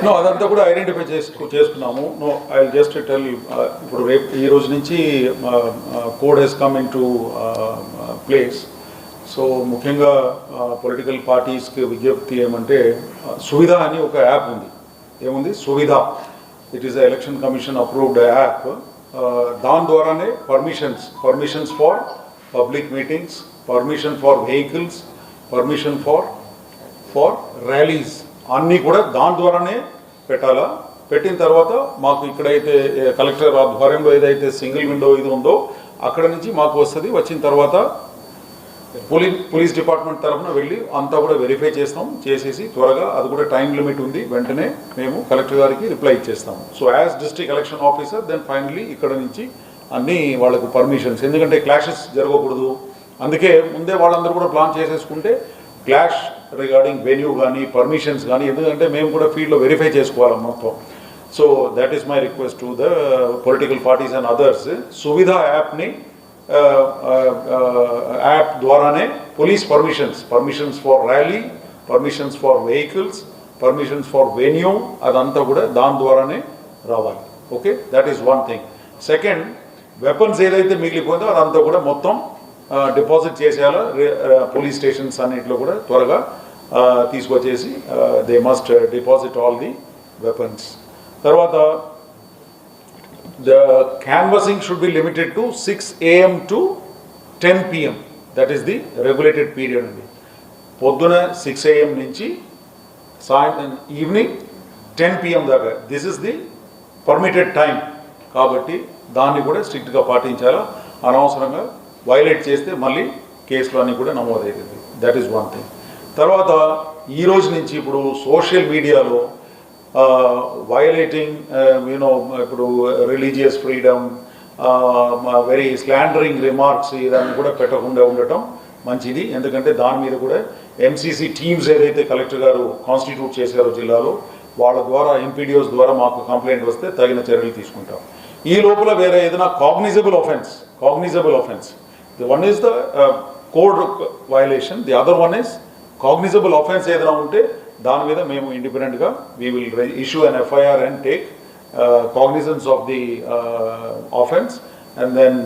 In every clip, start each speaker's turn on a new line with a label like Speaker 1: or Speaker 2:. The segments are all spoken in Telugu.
Speaker 1: నో అదంతా కూడా ఐడెంటిఫై చేసుకున్నాము. నో ఐ జస్ట్ టెల్ ఇప్పుడు రేపు ఈ రోజు నుంచి code has come into place. So ముఖ్యంగా పొలిటికల్ పార్టీస్కి విజ్ఞప్తి ఏమంటే సువిధ అని ఒక యాప్ ఉంది. ఏముంది? Suvidha. It is election commission approved app. దాని ద్వారానే permissions for public meetings, permission for vehicles, permission for rallies అన్నీ కూడా దాని ద్వారానే పెట్టాలా. పెట్టిన తర్వాత మాకు ఇక్కడైతే కలెక్టర్ ఆధ్వర్యంలో ఏదైతే సింగిల్ విండో ఇది ఉందో అక్కడ నుంచి మాకు వస్తుంది. వచ్చిన తర్వాత పోలీస్ డిపార్ట్మెంట్ తరఫున వెళ్ళి అంతా కూడా వెరిఫై చేసేసి త్వరగా అది కూడా టైం లిమిట్ ఉంది, వెంటనే మేము కలెక్టర్ గారికి రిప్లై ఇచ్చేస్తాము. So as district election officer then finally ఇక్కడ నుంచి అన్నీ వాళ్ళకు పర్మిషన్స్, ఎందుకంటే క్లాషెస్ జరగకూడదు. అందుకే ముందే వాళ్ళందరూ కూడా ప్లాన్ చేసేసుకుంటే క్లాష్ రిగార్డింగ్ వెన్యూ కానీ పర్మిషన్స్ కానీ, ఎందుకంటే మేము కూడా ఫీల్డ్లో వెరిఫై చేసుకోవాలి మొత్తం. So that is my request to the political parties and others. Suvidha యాప్ని యాప్ ద్వారానే police permissions for rally, permissions for vehicles, permissions for venue అదంతా కూడా దాని ద్వారానే రావాలి. Okay, that is one thing. Second, weapons ఏదైతే మిగిలిపోయిందో అదంతా కూడా మొత్తం డిపాజిట్ చేసేయాలా పోలీస్ స్టేషన్స్ అన్నింటిలో కూడా త్వరగా తీసుకొచ్చేసి they must deposit all the weapons. తర్వాత the canvassing should be limited to 6 AM to 10 PM. That is the regulated period అండి. పొద్దున 6 AM నుంచి ఈవినింగ్ 10 PM దాకా this is the permitted time. కాబట్టి దాన్ని కూడా స్ట్రిక్ట్గా పాటించాలా. అనవసరంగా వైలేట్ చేస్తే మళ్ళీ కేసులు అన్నీ కూడా నమోదవుతుంది. That is one thing. తర్వాత ఈ రోజు నుంచి ఇప్పుడు సోషల్ మీడియాలో violating ఇప్పుడు religious freedom, very slandering remarks ఇదాన్ని కూడా పెట్టకుండా ఉండటం మంచిది. ఎందుకంటే దాని మీద కూడా ఎంసీసీ టీమ్స్ ఏదైతే కలెక్టర్ గారు కాన్స్టిట్యూట్ చేశారో జిల్లాలో వాళ్ళ ద్వారా ఎంపీడీఓస్ ద్వారా మాకు కంప్లైంట్ వస్తే తగిన చర్యలు తీసుకుంటాం. ఈ లోపల వేరే ఏదైనా cognizable offence the one is the code violation, the other one is cognizable offence ఏదైనా ఉంటే దాని మీద మేము ఇండిపెండెంట్గా we will issue an FIR and take cognizance of the offence and then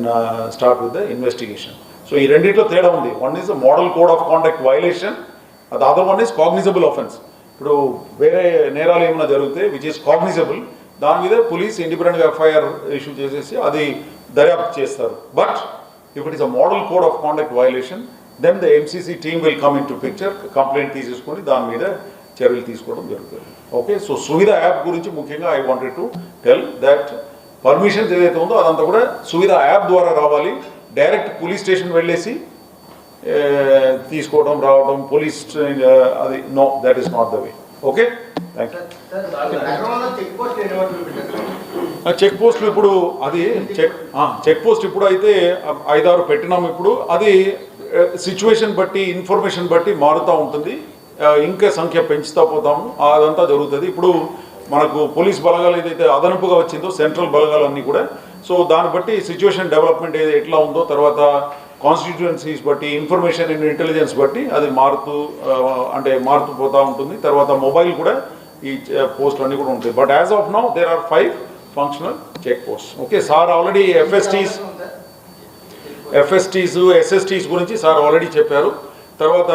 Speaker 1: start with the investigation. So ఈ రెండింటిలో తేడా ఉంది. One is the model code of conduct violation, the other one is cognizable offence. ఇప్పుడు వేరే నేరాలు ఏమైనా జరిగితే విచ్ ఈస్ కాగ్నిజబుల్, దాని మీద పోలీస్ ఇండిపెండెంట్గా ఎఫ్ఐఆర్ ఇష్యూ చేసేసి అది దర్యాప్తు చేస్తారు. But if it is a model code of conduct violation then the MCC team will come into picture, complaint తీసేసుకొని దాని మీద చర్యలు తీసుకోవడం జరుగుతుంది. ఓకే, సో సువిధ యాప్ గురించి ముఖ్యంగా I wanted to tell that permissions ఏదైతే ఉందో అదంతా కూడా సువిధ యాప్ ద్వారా రావాలి. డైరెక్ట్ పోలీస్ స్టేషన్ వెళ్ళేసి తీసుకోవడం రావడం పోలీస్ అది no, that is not the way. Okay, thank you. Check పోస్టులు ఇప్పుడు అది చెక్ పోస్ట్ ఇప్పుడు అయితే 5-6 పెట్టినాము. ఇప్పుడు అది సిచ్యువేషన్ బట్టి ఇన్ఫర్మేషన్ బట్టి మారుతూ ఉంటుంది. ఇంకా సంఖ్య పెంచుతూ పోతాము, అదంతా జరుగుతుంది. ఇప్పుడు మనకు పోలీస్ బలగాలు ఏదైతే అదనపుగా వచ్చిందో సెంట్రల్ బలగాలన్నీ కూడా, సో దాన్ని బట్టి సిచ్యువేషన్ డెవలప్మెంట్ ఎట్లా ఉందో తర్వాత కాన్స్టిట్యుయెన్సీస్ బట్టి ఇన్ఫర్మేషన్ అండ్ ఇంటెలిజెన్స్ బట్టి అది మారుతూ పోతూ ఉంటుంది. తర్వాత మొబైల్ కూడా ఈ పోస్టులు అన్నీ కూడా ఉంటాయి. But as of now there are 5 functional check post. Okay, sir already FSTs SSTs గురించి సార్ ఆల్రెడీ చెప్పారు. తర్వాత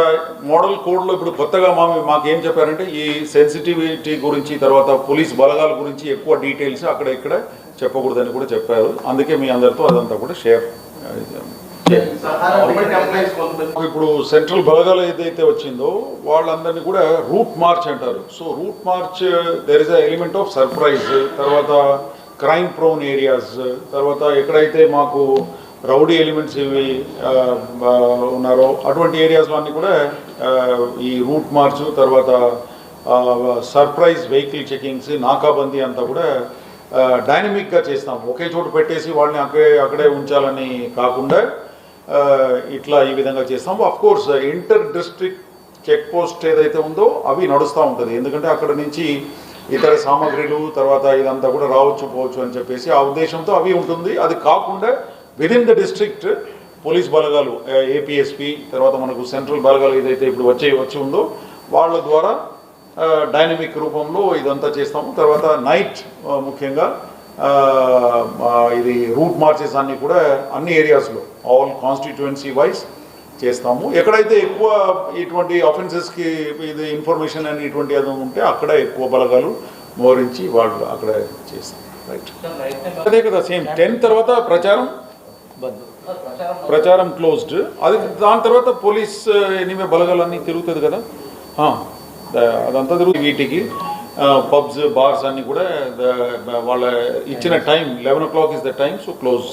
Speaker 1: మోడల్ కోడ్లో ఇప్పుడు కొత్తగా మాకు ఏం చెప్పారంటే ఈ సెన్సిటివిటీ గురించి తర్వాత పోలీస్ బలగాల గురించి ఎక్కువ డీటెయిల్స్ అక్కడ ఇక్కడ చెప్పకూడదని కూడా చెప్పారు. అందుకే మీ అందరితో అదంతా కూడా షేర్. ఇప్పుడు సెంట్రల్ బలగాలు ఏదైతే వచ్చిందో వాళ్ళందరినీ కూడా రూట్ మార్చ్ అంటారు. So root March there is a element of surprise. తర్వాత క్రైమ్ ప్రోన్ ఏరియాస్, తర్వాత ఎక్కడైతే మాకు రౌడీ ఎలిమెంట్స్ ఇవి ఉన్నారో అటువంటి ఏరియాస్లో అన్నీ కూడా ఈ రూట్ మార్చ్ తర్వాత సర్ప్రైజ్ వెహికల్ చెకింగ్స్ నాకాబందీ అంతా కూడా డైనమిక్గా చేస్తాం. ఒకే చోటు పెట్టేసి వాళ్ళని అక్కడే ఉంచాలని కాకుండా ఇట్లా ఈ విధంగా చేస్తాం. Of course inter district check post ఏదైతే ఉందో అవి నడుస్తూ ఉంటుంది. ఎందుకంటే అక్కడ నుంచి ఇతర సామాగ్రిలు తర్వాత ఇదంతా కూడా రావచ్చు పోవచ్చు అని చెప్పేసి ఆ ఉద్దేశంతో అవి ఉంటుంది. అది కాకుండా విదిన్ ద డిస్ట్రిక్ట్ పోలీస్ బలగాలు ఏపీఎస్పీ తర్వాత మనకు సెంట్రల్ బలగాలు ఏదైతే ఇప్పుడు వచ్చి ఉందో వాళ్ళ ద్వారా డైనమిక్ రూపంలో ఇదంతా చేస్తాము. తర్వాత నైట్ ముఖ్యంగా ఇది రూట్ మార్చెస్ అన్నీ కూడా అన్ని ఏరియాస్లో ఆల్ కాన్స్టిట్యుయెన్సీ వైజ్ చేస్తాము. ఎక్కడైతే ఎక్కువ ఇటువంటి అఫెన్సెస్కి ఇది ఇన్ఫర్మేషన్ అని ఇటువంటి అది ఉంటే అక్కడ ఎక్కువ బలగాలు మోరించి వాళ్ళు అక్కడ చేస్తాం. రైట్, అదే కదా సేమ్ 10 తర్వాత ప్రచారం క్లోజ్డ్. అది దాని తర్వాత పోలీస్ ఎనిమే బలగాలన్నీ తిరుగుతుంది కదా, అదంతా తిరుగుతుంది. వీటికి పబ్స్ బార్స్ అన్నీ కూడా వాళ్ళ ఇచ్చిన time 11 o'clock is the time, so close.